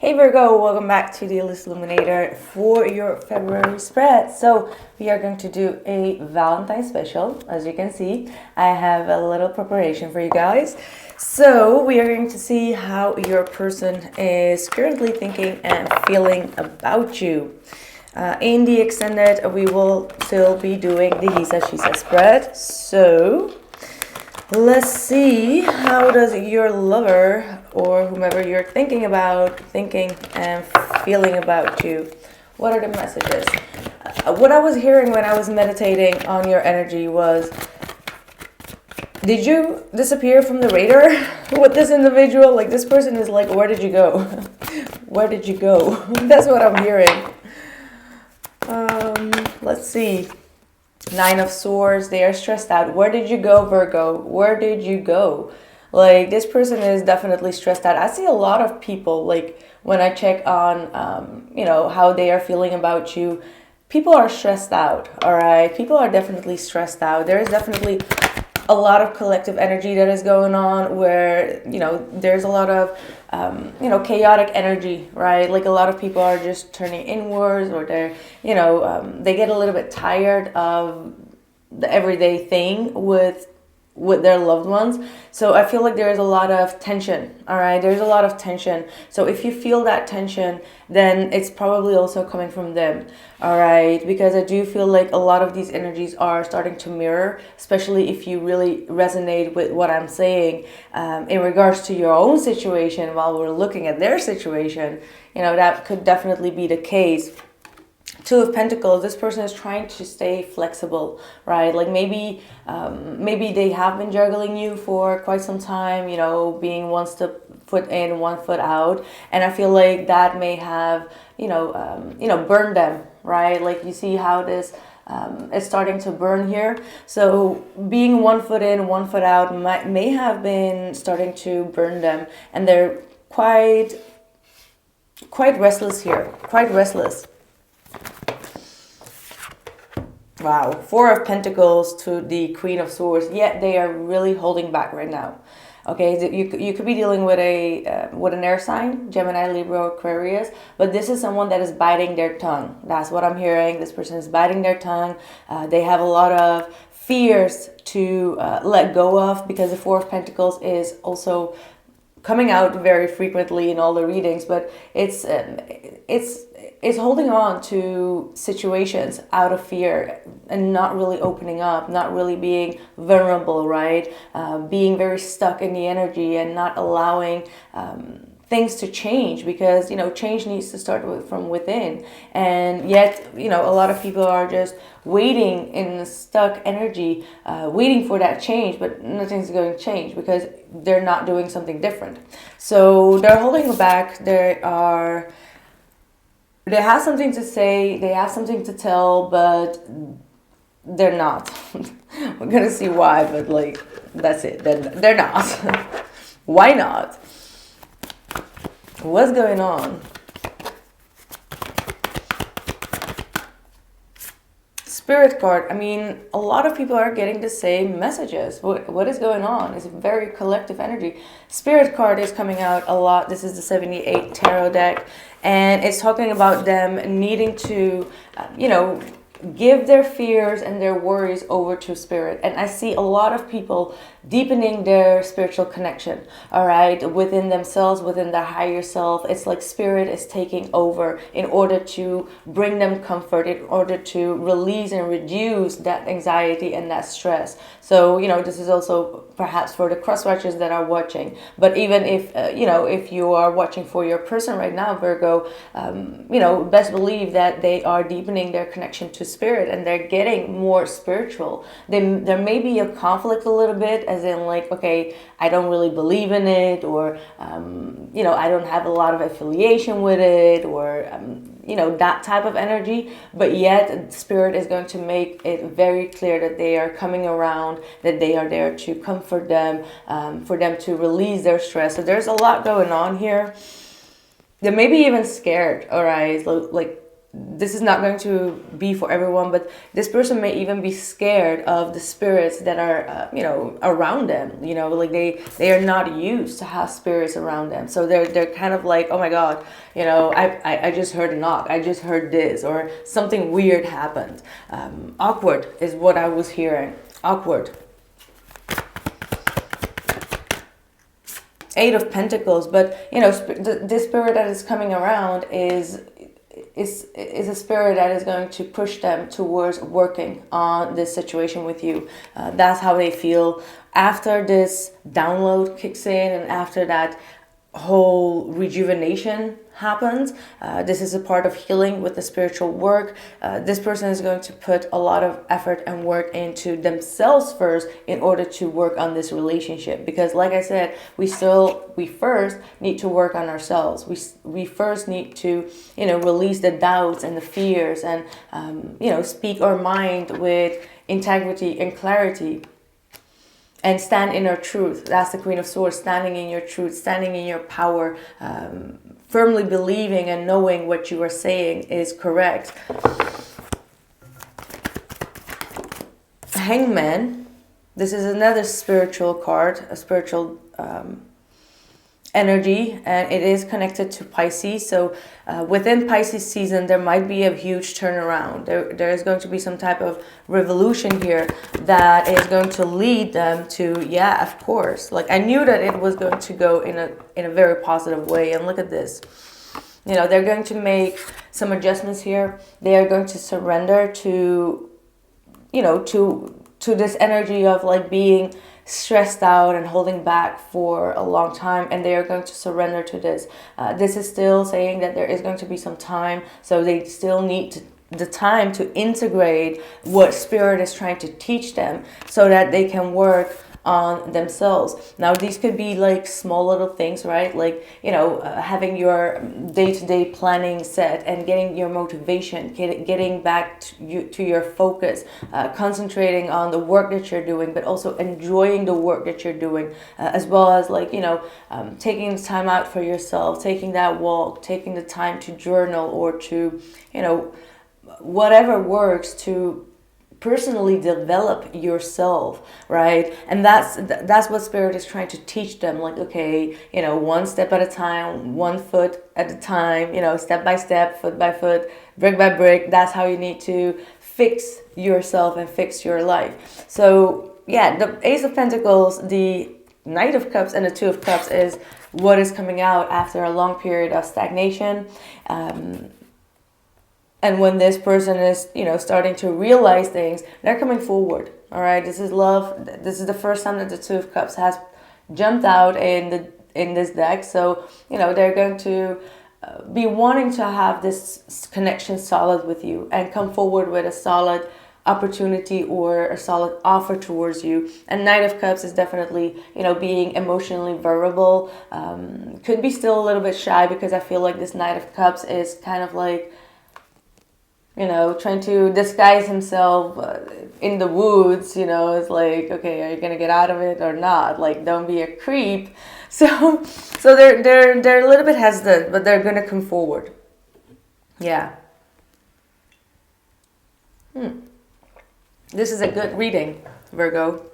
Hey Virgo, welcome back to the illest illuminator for your February spread. So we are going to do a Valentine special. As you can see, I have a little preparation for you guys. So we are going to see how your person is currently thinking and feeling about you. In the extended, we will still be doing the he says, she says spread. So let's see, how does your lover or whomever you're thinking and feeling about you? What are the messages? What I was hearing when I was meditating on your energy was, did you disappear from the radar with this individual? Like, this person is like, where did you go? Where did you go? That's what I'm hearing. Let's see. 9 of Swords, they are stressed out. Where did you go, Virgo? Where did you go? Like, this person is definitely stressed out. I see a lot of people, like, when I check on, how they are feeling about you, people are stressed out, all right? People are definitely stressed out. There is definitely a lot of collective energy that is going on where, there's a lot of, chaotic energy, right? Like, a lot of people are just turning inwards, or they're, they get a little bit tired of the everyday thing with their loved ones. So I feel like there is a lot of tension, all right? There's a lot of tension. So if you feel that tension, then it's probably also coming from them, all right? Because I do feel like a lot of these energies are starting to mirror, especially if you really resonate with what I'm saying in regards to your own situation while we're looking at their situation. That could definitely be the case. 2 of Pentacles, this person is trying to stay flexible, right? Like, maybe they have been juggling you for quite some time, being one foot in, one foot out. And I feel like that may have, burned them, right? Like, you see how this is starting to burn here. So being 1 foot in, 1 foot out may have been starting to burn them. And they're quite restless here, quite restless. Wow, 4 of Pentacles to the Queen of Swords. Yet they are really holding back right now. Okay, you could be dealing with an air sign, Gemini, Libra, Aquarius, but this is someone that is biting their tongue. That's what I'm hearing. This person is biting their tongue. They have a lot of fears to let go of, because the 4 of Pentacles is also coming out very frequently in all the readings, but it's holding on to situations out of fear and not really opening up, not really being vulnerable, right? Being very stuck in the energy and not allowing things to change, because change needs to start from within. And yet a lot of people are just waiting in stuck energy, waiting for that change, but nothing's going to change because they're not doing something different. So they're holding back. They have something to say, they have something to tell, but they're not. We're gonna see why, but like, that's it. They're not. Why not? What's going on? Spirit card. I mean, a lot of people are getting the same messages. What is going on? It's a very collective energy. Spirit card is coming out a lot. This is the 78 tarot deck, and it's talking about them needing to, give their fears and their worries over to spirit. And I see a lot of people deepening their spiritual connection, all right, within themselves, within their higher self. It's like spirit is taking over in order to bring them comfort, in order to release and reduce that anxiety and that stress. So, this is also perhaps for the cross watchers that are watching. But even if, if you are watching for your person right now, Virgo, best believe that they are deepening their connection to spirit and they're getting more spiritual. There may be a conflict a little bit, as in like, okay, I don't really believe in it, or, I don't have a lot of affiliation with it, or, that type of energy. But yet spirit is going to make it very clear that they are coming around, that they are there to comfort them, for them to release their stress. So there's a lot going on here. They may be even scared, all right? Like, this is not going to be for everyone, but this person may even be scared of the spirits that are, around them. Like they are not used to have spirits around them. So they're kind of like, oh my God, I just heard a knock. I just heard this, or something weird happened. Awkward is what I was hearing. Awkward. Eight of Pentacles, but this spirit that is coming around is a spirit that is going to push them towards working on this situation with you. That's how they feel after this download kicks in, and after that whole rejuvenation happens. This is a part of healing with the spiritual work. This person is going to put a lot of effort and work into themselves first in order to work on this relationship, because like I said, we first need to work on ourselves. We first need to release the doubts and the fears, and speak our mind with integrity and clarity, and stand in our truth. That's the Queen of Swords, standing in your truth, standing in your power, firmly believing and knowing what you are saying is correct. Hangman. This is another spiritual card, a spiritual energy, and it is connected to Pisces. So within Pisces season, there might be a huge turnaround. There is going to be some type of revolution here that is going to lead them to, yeah, of course. Like, I knew that it was going to go in a very positive way. And look at this. They're going to make some adjustments here. They are going to surrender to, to this energy of like being stressed out and holding back for a long time, and they are going to surrender to this. This is still saying that there is going to be some time, so they still need the time to integrate what spirit is trying to teach them, so that they can work on themselves. Now, these could be like small little things, right? Like, having your day-to-day planning set and getting your motivation, getting back to your focus, concentrating on the work that you're doing, but also enjoying the work that you're doing, as well as like, taking the time out for yourself, taking that walk, taking the time to journal, or to, whatever works to personally develop yourself, right? And that's what spirit is trying to teach them. Like, okay, one step at a time, one foot at a time, step by step, foot by foot, brick by brick. That's how you need to fix yourself and fix your life. So yeah, the Ace of Pentacles, the Knight of Cups, and the Two of Cups is what is coming out after a long period of stagnation. And when this person is, starting to realize things, they're coming forward. All right, this is love. This is the first time that the Two of Cups has jumped out in this deck. So, they're going to be wanting to have this connection solid with you and come forward with a solid opportunity or a solid offer towards you. And Knight of Cups is definitely, being emotionally vulnerable. Could be still a little bit shy, because I feel like this Knight of Cups is kind of like, trying to disguise himself in the woods. It's like, okay, are you gonna get out of it or not? Like, don't be a creep. So they're a little bit hesitant, but they're gonna come forward. Yeah. This is a good reading, Virgo.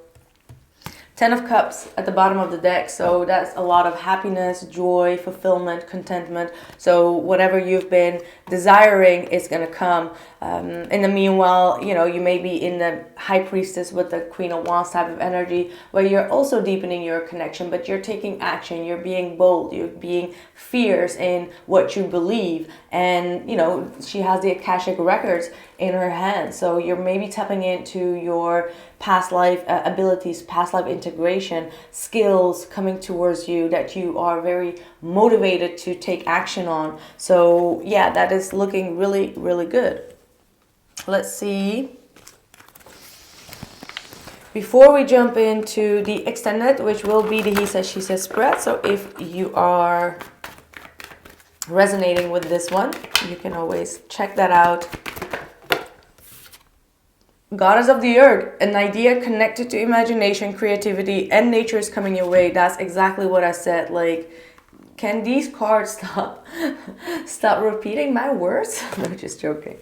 Ten of Cups at the bottom of the deck. So that's a lot of happiness, joy, fulfillment, contentment. So whatever you've been desiring is going to come. In the meanwhile, you may be in the High Priestess with the Queen of Wands type of energy, where you're also deepening your connection, but you're taking action. You're being bold. You're being fierce in what you believe. And, she has the Akashic records in her hand. So you're maybe tapping into your past life abilities, past life integration, skills coming towards you that you are very motivated to take action on. So yeah, that is looking really, really good. Let's see. Before we jump into the extended, which will be the He Says, She Says spread. So if you are resonating with this one, you can always check that out. Goddess of the Earth, an idea connected to imagination, creativity, and nature is coming your way. That's exactly what I said. Like, can these cards stop repeating my words? No, just joking.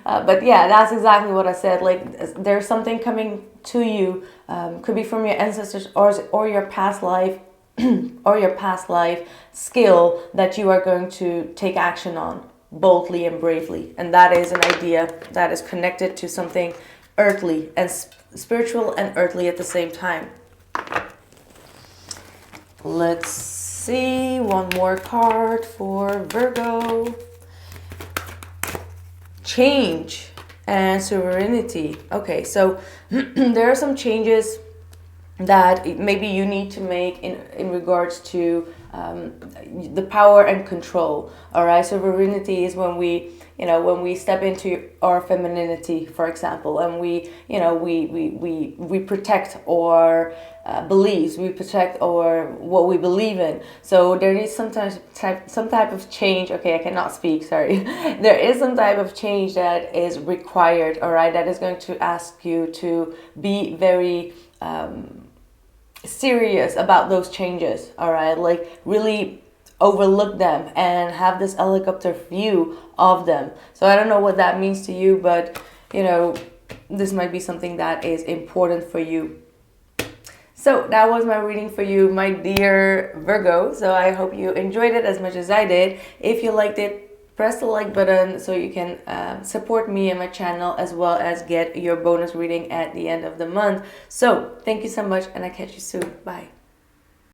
But yeah, that's exactly what I said. Like, there's something coming to you, could be from your ancestors or your past life, or your past life skill that you are going to take action on boldly and bravely. And that is an idea that is connected to something earthly and spiritual and earthly at the same time. Let's see, one more card for Virgo. Change and sovereignty. Okay, so there are some changes that maybe you need to make in regards to the power and control. All right, sovereignty is when we step into our femininity, for example, and we protect our beliefs, we protect our what we believe in. So there is some type of change. Okay, I cannot speak, sorry. There is some type of change that is required, all right, that is going to ask you to be very serious about those changes, all right, like really overlook them and have this helicopter view of them. So I don't know what that means to you, but this might be something that is important for you. So that was my reading for you, my dear Virgo. So I hope you enjoyed it as much as I did. If you liked it, press the like button so you can support me and my channel, as well as get your bonus reading at the end of the month. So thank you so much, and I'll catch you soon. Bye.